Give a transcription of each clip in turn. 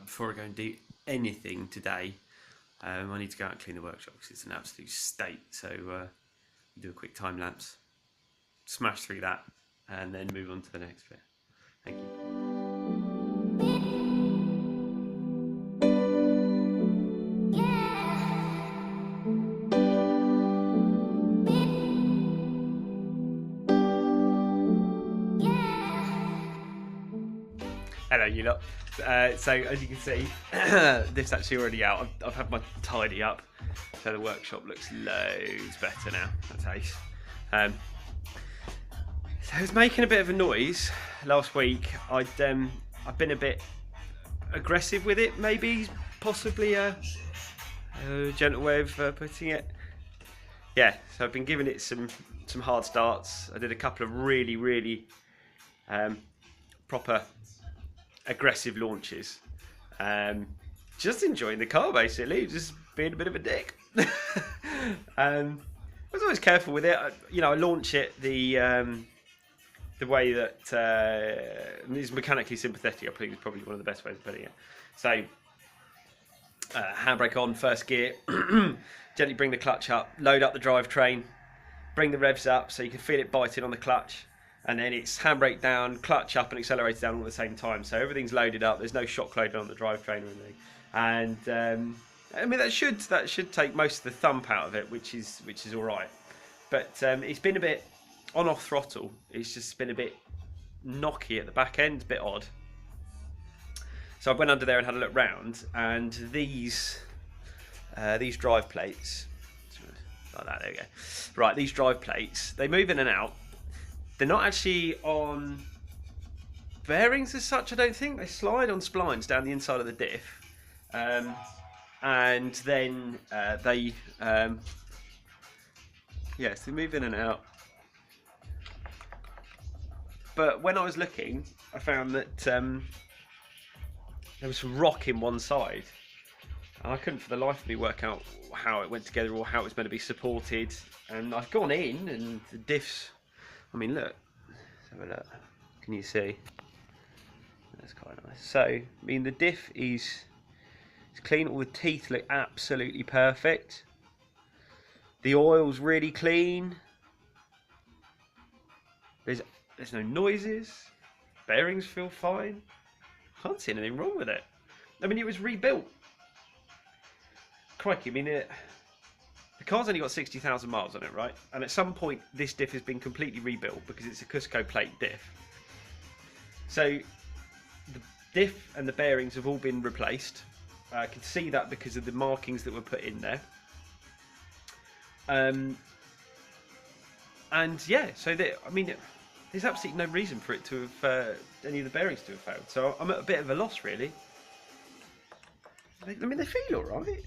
before I go and do anything today, I need to go out and clean the workshop because it's an absolute state. So do a quick time lapse, smash through that, and then move on to the next bit. Thank you. Hello, you lot. So as you can see, Diff's actually already out. I've had my tidy up, so the workshop looks loads better now. That's ace. So it was making a bit of a noise last week. I've been a bit aggressive with it, maybe, possibly a gentle way of putting it. Yeah, so I've been giving it some hard starts. I did a couple of really proper aggressive launches. Just enjoying the car, basically, just being a bit of a dick. I was always careful with it. I launch it the way that is mechanically sympathetic. I think is probably one of the best ways of putting it. So handbrake on, first gear, gently bring the clutch up, load up the drivetrain, bring the revs up so you can feel it biting on the clutch. And then it's handbrake down, clutch up, and accelerator down all at the same time. So everything's loaded up. There's no shock loaded on the drivetrain or anything. And I mean that should take most of the thump out of it, which is all right. But it's been a bit on-off throttle. It's just been a bit knocky at the back end, a bit odd. So I went under there and had a look round, and these drive plates, like that. There we go. Right, these drive plates, they move in and out. They're not actually on bearings as such, I don't think. They slide on splines down the inside of the diff. And then they move in and out. But when I was looking, I found that there was some rock in one side. And I couldn't for the life of me work out how it went together or how it was meant to be supported. And I've gone in, and the diffs... I mean, look. Let's have a look. Can you see? That's quite nice. So, I mean, the diff is clean. All the teeth look absolutely perfect. The oil's really clean. There's no noises. Bearings feel fine. Can't see anything wrong with it. I mean, it was rebuilt. Crikey, I mean, the car's only got 60,000 miles on it, right? And at some point, this diff has been completely rebuilt because it's a Cusco plate diff. So the diff and the bearings have all been replaced. I can see that because of the markings that were put in there. And yeah, so I mean, there's absolutely no reason for it to have any of the bearings to have failed. So I'm at a bit of a loss, really. I mean, they feel all right.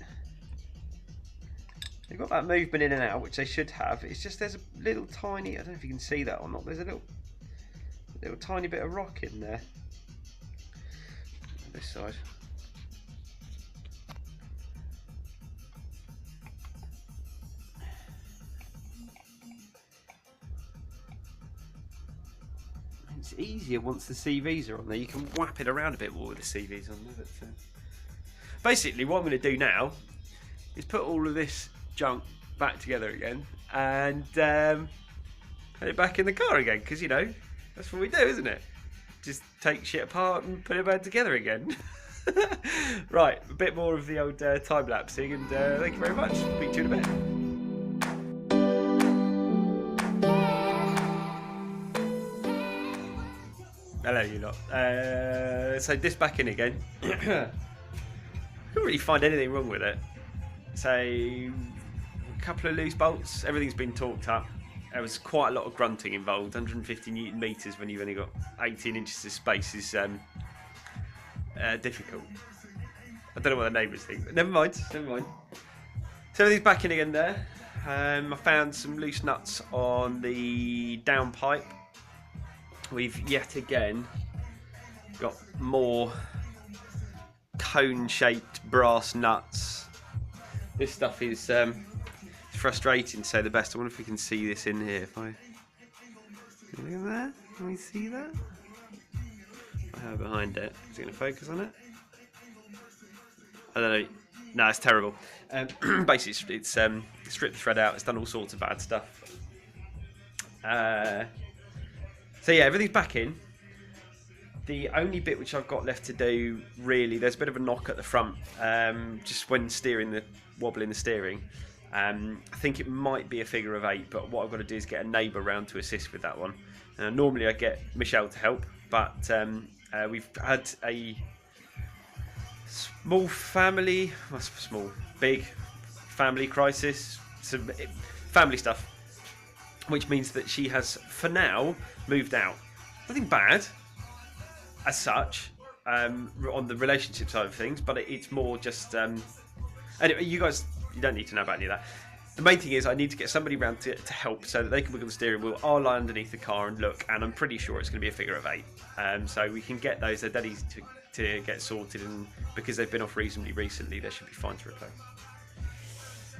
They've got that movement in and out, which they should have. It's just there's a little tiny, I don't know if you can see that or not, there's a little tiny bit of rock in there. This side. It's easier once the CVs are on there. You can whap it around a bit more with the CVs on there. But, basically, what I'm going to do now is put all of this junk back together again and put it back in the car again, because that's what we do, isn't it? Just take shit apart and put it back together again. Right, a bit more of the old time lapsing, and thank you very much. Speak to you in a bit. Hello, you lot. So this back in again. Couldn't really find anything wrong with it. So a couple of loose bolts, everything's been torqued up. There was quite a lot of grunting involved. 150 Newton meters when you've only got 18 inches of space is difficult. I don't know what the neighbours think, but never mind. So everything's back in again there. I found some loose nuts on the downpipe. We've yet again got more cone-shaped brass nuts. This stuff is frustrating, to say the best. I wonder if we can see this in here. If I look at that, can we see that? I have behind it. Is it going to focus on it? I don't know. No, it's terrible. Basically, it's stripped the thread out. It's done all sorts of bad stuff. So yeah, everything's back in. The only bit which I've got left to do, really, there's a bit of a knock at the front, just when wobbling the steering. I think it might be a figure of 8, but what I've got to do is get a neighbour round to assist with that one. Normally I get Michelle to help, but we've had a big family crisis, some family stuff, which means that she has, for now, moved out. Nothing bad as such on the relationship side of things, but it's more just anyway, you guys, you don't need to know about any of that. The main thing is I need to get somebody around to help so that they can wiggle the steering wheel. I'll lie underneath the car and look, and I'm pretty sure it's going to be a figure of 8. So we can get those. They're dead easy to get sorted, and because they've been off reasonably recently, they should be fine to replace.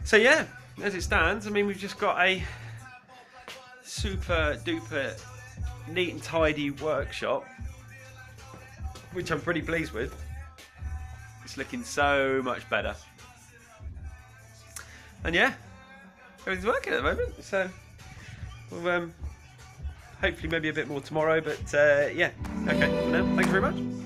So yeah, as it stands, I mean, we've just got a super duper neat and tidy workshop, which I'm pretty pleased with. It's looking so much better. And yeah, everything's working at the moment. So we'll hopefully maybe a bit more tomorrow. But yeah, okay. For now, thanks very much.